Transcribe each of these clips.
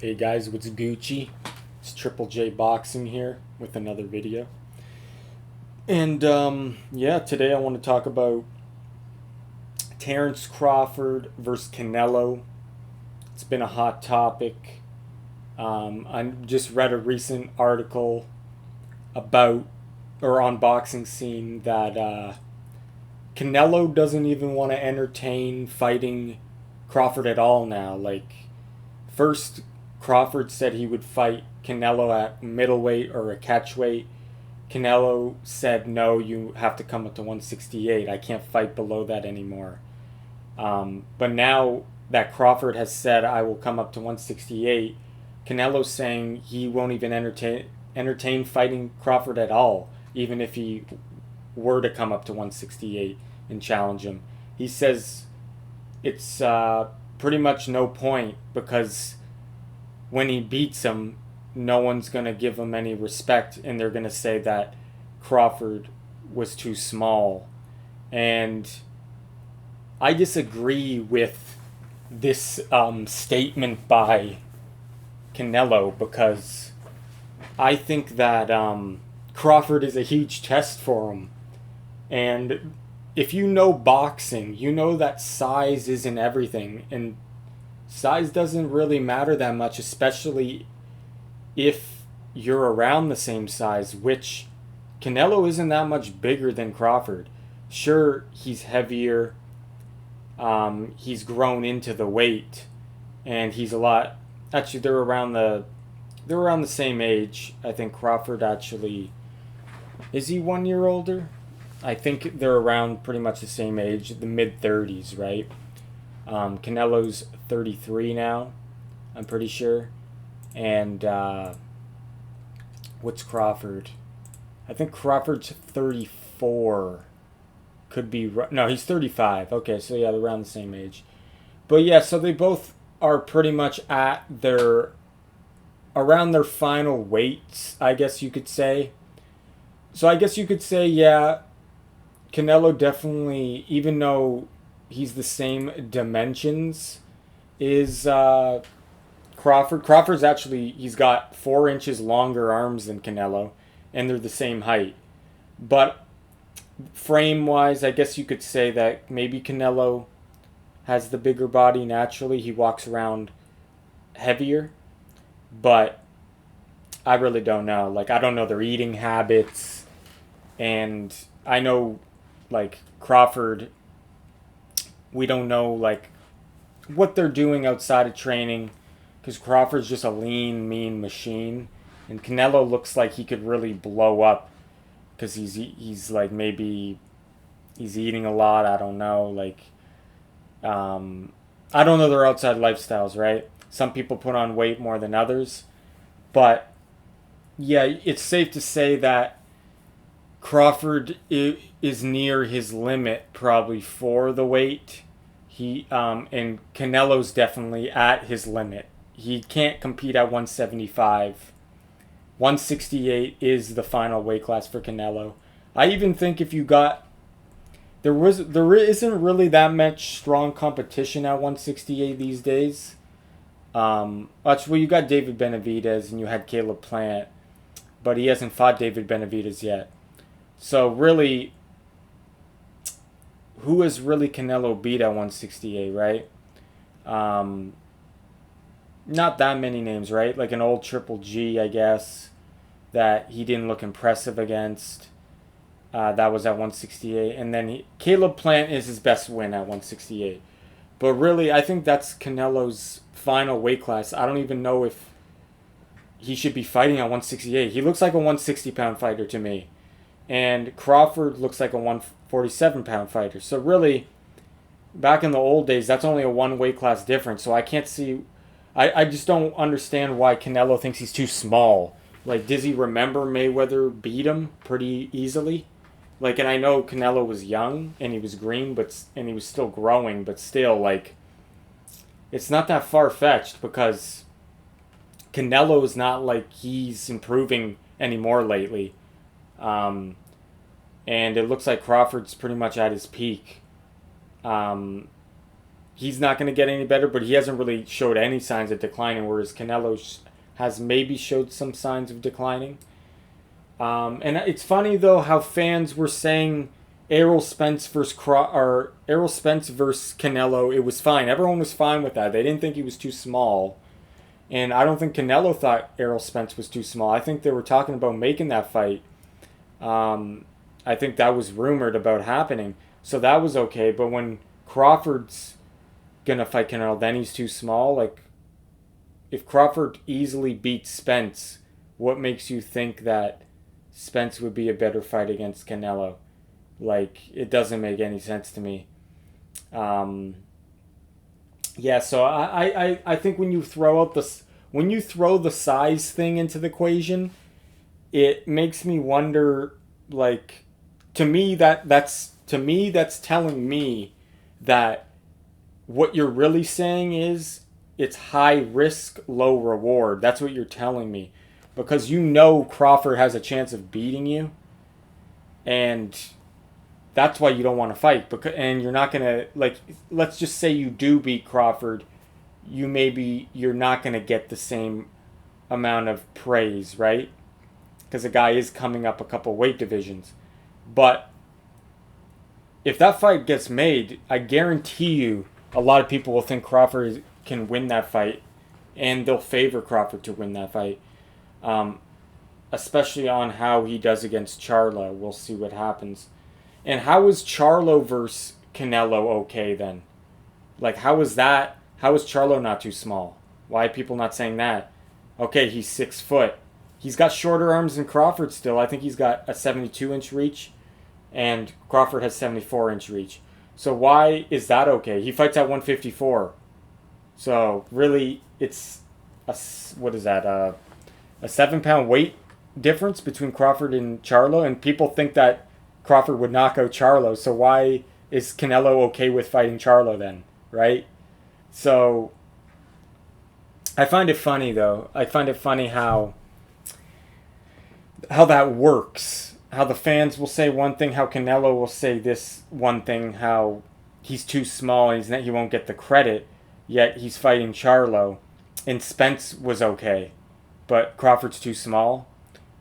Hey guys, what's Gucci? It's JJJBoxing here with another video. And yeah, today I want to talk about Terrence Crawford versus Canelo. It's been a hot topic. I just read a recent article about or on Boxing Scene that Canelo doesn't even want to entertain fighting Crawford at all now. Like, first Crawford said he would fight Canelo at middleweight or a catchweight. Canelo said, no, you have to come up to 168. I can't fight below that anymore. But now that Crawford has said, I will come up to 168, Canelo's saying he won't even entertain fighting Crawford at all, even if he were to come up to 168 and challenge him. He says it's pretty much no point because when he beats him, no one's going to give him any respect, and they're going to say that Crawford was too small. And I disagree with this statement by Canelo because I think that Crawford is a huge test for him. And if you know boxing, you know that size isn't everything, and size doesn't really matter that much, especially if you're around the same size, which Canelo isn't that much bigger than Crawford. Sure, he's heavier, he's grown into the weight, and he's a lot. Actually, they're around the same age. I think Crawford actually is he 1 year older? I think they're around pretty much the same age, the mid-30s, right? Canelo's 33 now, I'm pretty sure. And what's Crawford? I think Crawford's 34. Could be right. No, he's 35. Okay, so yeah, they're around the same age. But yeah, so they both are pretty much at around their final weights, I guess you could say. So I guess you could say, yeah, Canelo definitely, even though he's the same dimensions, is Crawford. Crawford's actually, he's got 4 inches longer arms than Canelo, and they're the same height. But frame wise, I guess you could say that maybe Canelo has the bigger body naturally. He walks around heavier, but I really don't know. Like, I don't know their eating habits, and I know, like, Crawford, we don't know, like, what they're doing outside of training, because Crawford's just a lean, mean machine, and Canelo looks like he could really blow up, because he's like, maybe he's eating a lot, I don't know, like, I don't know their outside lifestyles, right? Some people put on weight more than others, but yeah, it's safe to say that Crawford is near his limit probably for the weight. And Canelo's definitely at his limit. He can't compete at 175. 168 is the final weight class for Canelo. I even think if you got there isn't really that much strong competition at 168 these days. Actually, you got David Benavidez and you had Caleb Plant, but he hasn't fought David Benavidez yet. So really, who has really Canelo beat at 168, right? Not that many names, right? Like an old Triple G, I guess, that he didn't look impressive against. That was at 168. And then Caleb Plant is his best win at 168. But really, I think that's Canelo's final weight class. I don't even know if he should be fighting at 168. He looks like a 160-pound fighter to me. And Crawford looks like a 147-pound fighter. So really, back in the old days, that's only a one weight class difference. So I can't see. I just don't understand why Canelo thinks he's too small. Like, does he remember Mayweather beat him pretty easily? Like, and I know Canelo was young and he was green, and he was still growing, but still, like, it's not that far fetched because Canelo is not like he's improving anymore lately. And it looks like Crawford's pretty much at his peak. he's not going to get any better, but he hasn't really showed any signs of declining, whereas Canelo has maybe showed some signs of declining. And it's funny, though, how fans were saying Errol Spence versus Canelo, it was fine. Everyone was fine with that. They didn't think he was too small. And I don't think Canelo thought Errol Spence was too small. I think they were talking about making that fight. I think that was rumored about happening. So that was okay. But when Crawford's going to fight Canelo, then he's too small. Like, if Crawford easily beats Spence, what makes you think that Spence would be a better fight against Canelo? Like, it doesn't make any sense to me. Yeah, so I think when you throw the size thing into the equation, it makes me wonder, like, to me that's telling me that what you're really saying is it's high risk, low reward. That's what you're telling me. Because you know Crawford has a chance of beating you, and that's why you don't want to fight. And you're not going to, like, let's just say you do beat Crawford, you're not going to get the same amount of praise, right? Because the guy is coming up a couple weight divisions. But if that fight gets made, I guarantee you a lot of people will think Crawford can win that fight, and they'll favor Crawford to win that fight. Especially on how he does against Charlo. We'll see what happens. And how is Charlo versus Canelo okay then? Like, how is Charlo not too small? Why are people not saying that? Okay, he's 6 foot. He's got shorter arms than Crawford still. I think he's got a 72-inch reach, and Crawford has 74-inch reach. So why is that okay? He fights at 154. So really, it's a 7-pound weight difference between Crawford and Charlo, and people think that Crawford would knock out Charlo. So why is Canelo okay with fighting Charlo then, right? So I find it funny, though. I find it funny how that works. How the fans will say one thing, how Canelo will say this one thing, how he's too small and he won't get the credit, yet he's fighting Charlo. And Spence was okay, but Crawford's too small.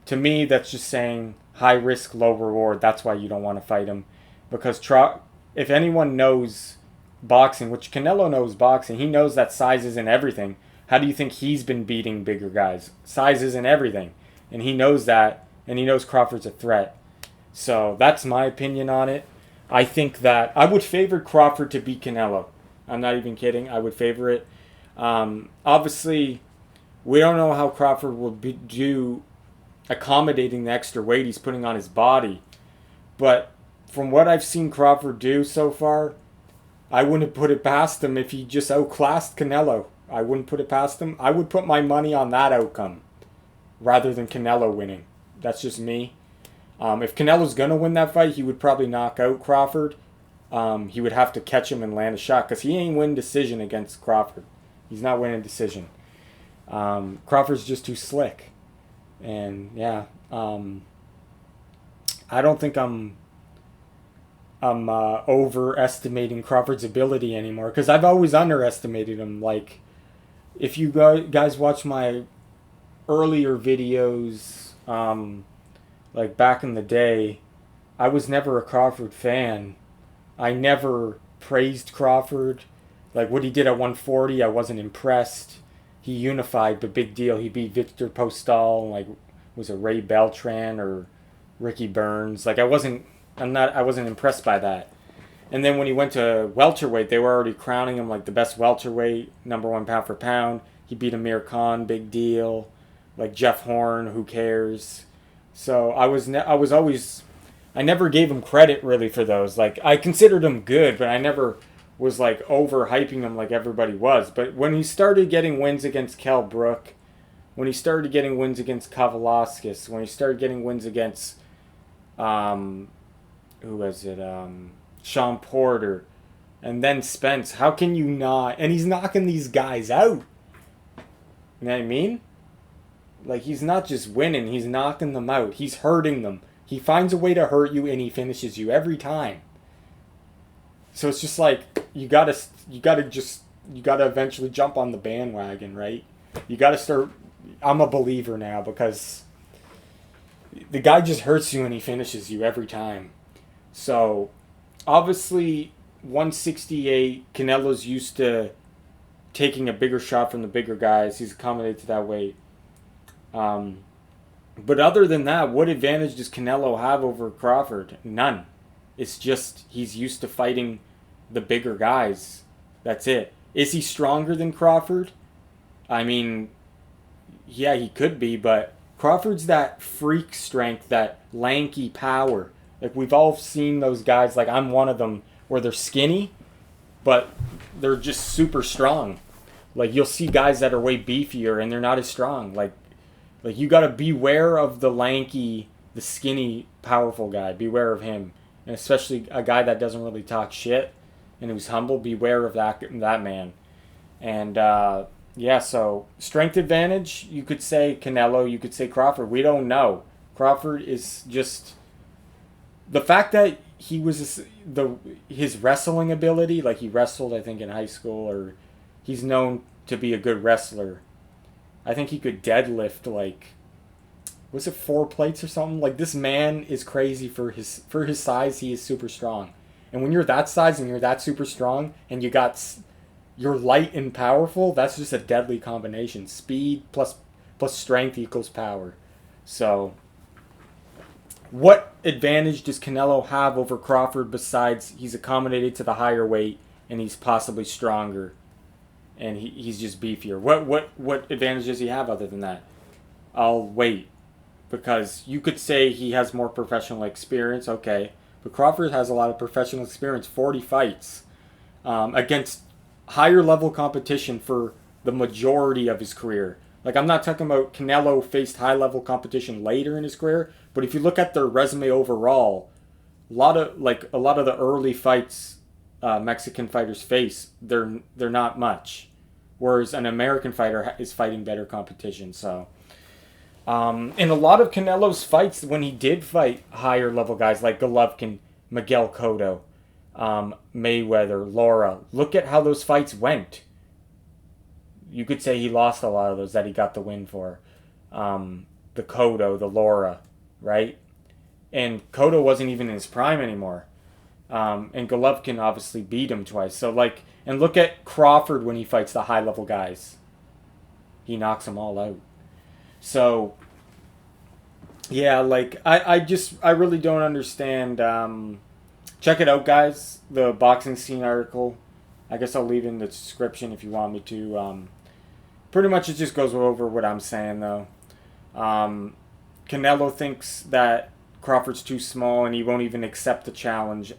To me, that's just saying high risk, low reward. That's why you don't want to fight him. Because if anyone knows boxing, which Canelo knows boxing, he knows that size isn't everything. How do you think he's been beating bigger guys? Size isn't everything. And he knows that, and he knows Crawford's a threat. So that's my opinion on it. I think that I would favor Crawford to beat Canelo. I'm not even kidding. I would favor it. Obviously, we don't know how Crawford will do accommodating the extra weight he's putting on his body. But from what I've seen Crawford do so far, I wouldn't put it past him if he just outclassed Canelo. I wouldn't put it past him. I would put my money on that outcome rather than Canelo winning. That's just me. If Canelo's going to win that fight, he would probably knock out Crawford. He would have to catch him and land a shot because he ain't win decision against Crawford. He's not winning decision. Crawford's just too slick. And yeah, I don't think I'm overestimating Crawford's ability anymore because I've always underestimated him. Like, if you guys watch my earlier videos, like back in the day, I was never a Crawford fan. I never praised Crawford. Like, what he did at 140, I wasn't impressed. He unified, but big deal. He beat Victor Postal, like, was it Ray Beltran or Ricky Burns? Like, I wasn't impressed by that. And then when he went to welterweight, they were already crowning him like the best welterweight, #1 pound for pound. He beat Amir Khan, big deal. Like Jeff Horn, who cares? So I never gave him credit really for those. Like, I considered him good, but I never was like overhyping him like everybody was. But when he started getting wins against Kell Brook, when he started getting wins against Kavalauskas, when he started getting wins against who was it? Sean Porter, and then Spence. How can you not? And he's knocking these guys out. You know what I mean? Like, he's not just winning, he's knocking them out. He's hurting them. He finds a way to hurt you, and he finishes you every time. So it's just like you gotta eventually jump on the bandwagon, right? You gotta start. I'm a believer now because the guy just hurts you and he finishes you every time. So obviously 168, Canelo's used to taking a bigger shot from the bigger guys. He's accommodated to that weight. But other than that, what advantage does Canelo have over Crawford? None. It's just he's used to fighting the bigger guys. That's it. Is he stronger than Crawford? I mean, yeah, he could be, but Crawford's that freak strength, that lanky power. Like, we've all seen those guys, like I'm one of them, where they're skinny, but they're just super strong. Like, you'll see guys that are way beefier and they're not as strong. Like you got to beware of the lanky, the skinny, powerful guy. Beware of him. And especially a guy that doesn't really talk shit and who's humble. Beware of that man. And, yeah, so strength advantage, you could say Canelo, you could say Crawford. We don't know. Crawford is just... The fact that he was... his wrestling ability, like he wrestled, I think, in high school, or he's known to be a good wrestler. I think he could deadlift, like... Was it 4 plates or something? Like, this man is crazy for his size. He is super strong. And when you're that size and you're that super strong, and you're light and powerful, that's just a deadly combination. Speed plus strength equals power. So, what advantage does Canelo have over Crawford besides he's accommodated to the higher weight and he's possibly stronger and he's just beefier? What advantage does he have other than that? I'll wait. Because you could say he has more professional experience, okay. But Crawford has a lot of professional experience, 40 fights, against higher level competition for the majority of his career. Like, I'm not talking about Canelo faced high level competition later in his career, but if you look at their resume overall, a lot of the early fights Mexican fighters face, they're not much. Whereas an American fighter is fighting better competition, so... in a lot of Canelo's fights, when he did fight higher level guys like Golovkin, Miguel Cotto, Mayweather, Lara, look at how those fights went. You could say he lost a lot of those that he got the win for. The Cotto, the Lara, right? And Cotto wasn't even in his prime anymore. And Golovkin obviously beat him twice. So, like, and look at Crawford when he fights the high level guys. He knocks them all out. So, yeah, like, I really don't understand. Check it out, guys, the Boxing Scene article. I guess I'll leave it in the description if you want me to. Pretty much it just goes over what I'm saying, though. Canelo thinks that Crawford's too small and he won't even accept the challenge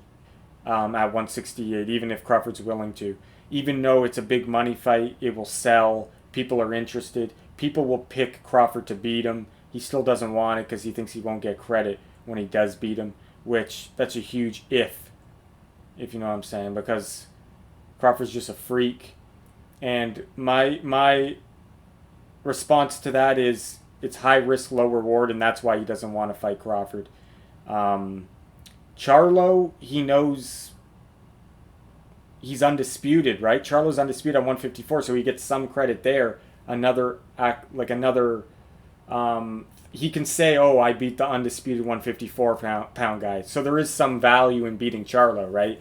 at 168, even if Crawford's willing to. Even though it's a big money fight, it will sell, people are interested. People will pick Crawford to beat him. He still doesn't want it because he thinks he won't get credit when he does beat him, which that's a huge if you know what I'm saying, because Crawford's just a freak. And my response to that is it's high risk, low reward, and that's why he doesn't want to fight Crawford. Charlo, he knows he's undisputed, right? Charlo's undisputed at 154, so he gets some credit there. He can say, oh, I beat the undisputed 154 pound guy. So there is some value in beating Charlo, right?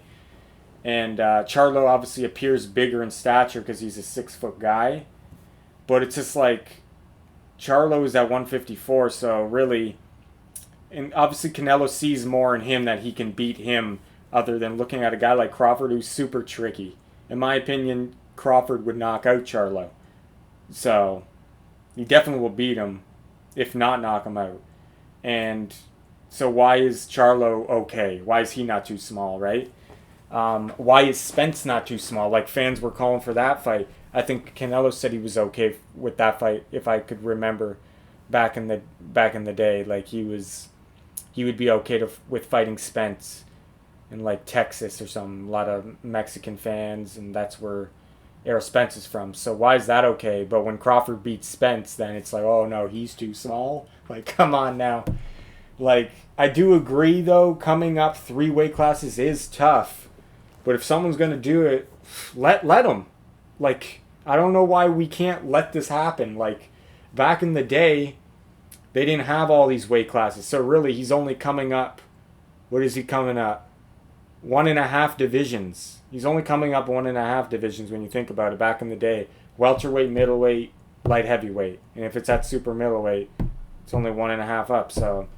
And Charlo obviously appears bigger in stature because he's a 6-foot guy. But it's just like, Charlo is at 154, so really... And obviously Canelo sees more in him that he can beat him other than looking at a guy like Crawford who's super tricky. In my opinion, Crawford would knock out Charlo. So, he definitely will beat him, if not knock him out. And so why is Charlo okay? Why is he not too small, right? Why is Spence not too small? Like, fans were calling for that fight. I think Canelo said he was okay with that fight, if I could remember back in the day. Like, he would be okay with fighting Spence in, like, Texas or something. A lot of Mexican fans, and that's where Errol Spence is from. So why is that okay? But when Crawford beats Spence, then it's like, oh no, he's too small. Like, come on now. Like, I do agree though, coming up 3 weight classes is tough. But if someone's going to do it, let them. Like, I don't know why we can't let this happen. Like, back in the day, they didn't have all these weight classes. So really, he's only coming up. What is he coming up? 1.5 divisions. He's only coming up 1.5 divisions when you think about it. Back in the day, welterweight, middleweight, light heavyweight. And if it's at super middleweight, it's only 1.5 up. So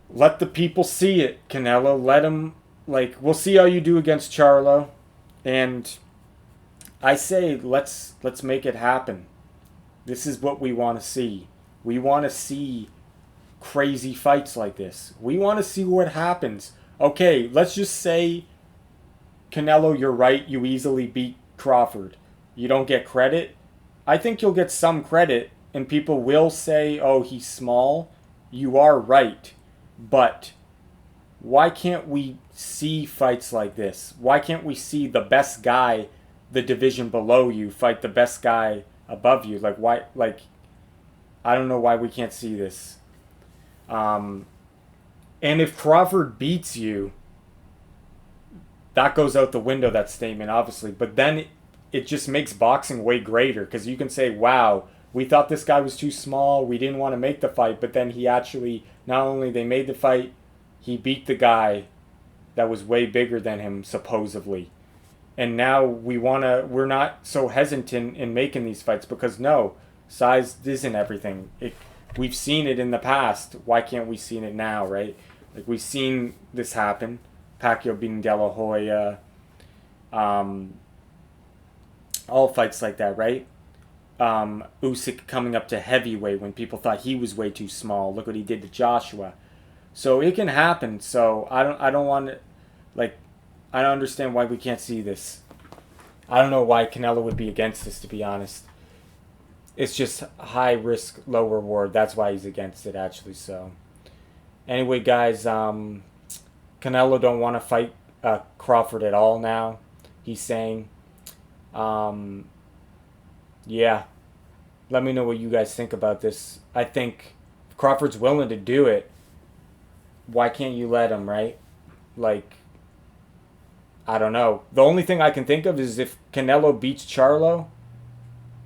let the people see it, Canelo. Let him, like, we'll see how you do against Charlo. And I say let's make it happen. This is what we want to see. We want to see crazy fights like this. We want to see what happens. Okay, let's just say, Canelo, you're right. You easily beat Crawford. You don't get credit. I think you'll get some credit, and people will say, oh, he's small. You are right. But why can't we see fights like this? Why can't we see the best guy, the division below you, fight the best guy above you? Like, why? Like, I don't know why we can't see this. And if Crawford beats you, that goes out the window, that statement, obviously. But then it just makes boxing way greater, because you can say, wow, we thought this guy was too small, we didn't want to make the fight, but then he actually, not only they made the fight, he beat the guy that was way bigger than him, supposedly. And now we're not so hesitant in making these fights, because no, size isn't everything. We've seen it in the past. Why can't we see it now, right? Like, we've seen this happen. Pacquiao beating De La Hoya. All fights like that, right? Usyk coming up to heavyweight when people thought he was way too small. Look what he did to Joshua. So it can happen. So I don't want to, like, I don't understand why we can't see this. I don't know why Canelo would be against this, to be honest. It's just high risk, low reward. That's why he's against it, actually. So anyway, guys, Canelo don't want to fight Crawford at all now, he's saying. Yeah. Let me know what you guys think about this. I think if Crawford's willing to do it, why can't you let him, right? Like, I don't know. The only thing I can think of is if Canelo beats Charlo,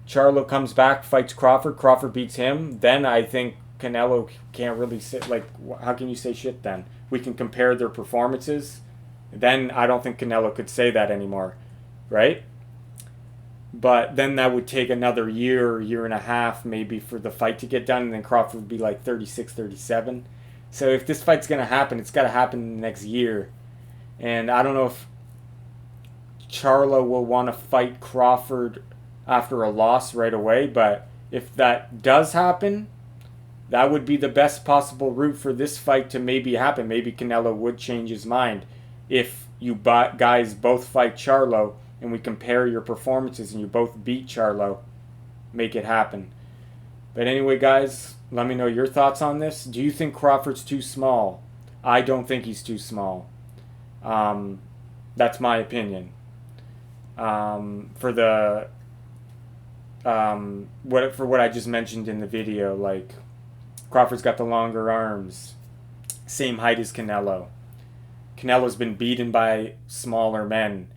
Charlo comes back, fights Crawford, Crawford beats him, then I think Canelo can't really say, like, how can you say shit then? We can compare their performances. Then I don't think Canelo could say that anymore, right? But then that would take another year and a half maybe for the fight to get done, and then Crawford would be like 36, 37. So if this fight's going to happen, it's got to happen in the next year. And I don't know if Charlo will want to fight Crawford after a loss right away, but if that does happen, that would be the best possible route for this fight to maybe happen. Maybe Canelo would change his mind if you guys both fight Charlo and we compare your performances and you both beat Charlo. Make it happen. But anyway, guys, let me know your thoughts on this. Do you think Crawford's too small? I don't think he's too small. That's my opinion. For what I just mentioned in the video, like, Crawford's got the longer arms, same height as Canelo. Canelo's been beaten by smaller men,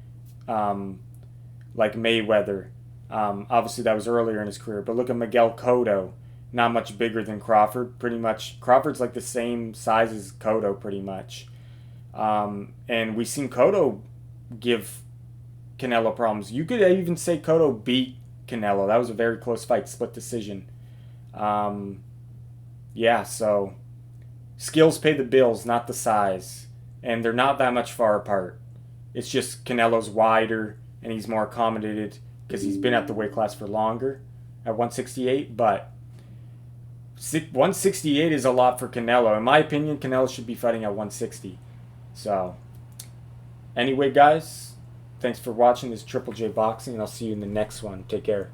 like Mayweather. Obviously that was earlier in his career, but look at Miguel Cotto, not much bigger than Crawford. Pretty much, Crawford's like the same size as Cotto, pretty much. And we've seen Cotto give Canelo problems. You could even say Cotto beat Canelo. That was a very close fight, split decision. Yeah, so skills pay the bills, not the size. And they're not that much far apart. It's just Canelo's wider and he's more accommodated because he's been at the weight class for longer at 168. But 168 is a lot for Canelo. In my opinion, Canelo should be fighting at 160. So anyway, guys, thanks for watching this Triple J Boxing, and I'll see you in the next one. Take care.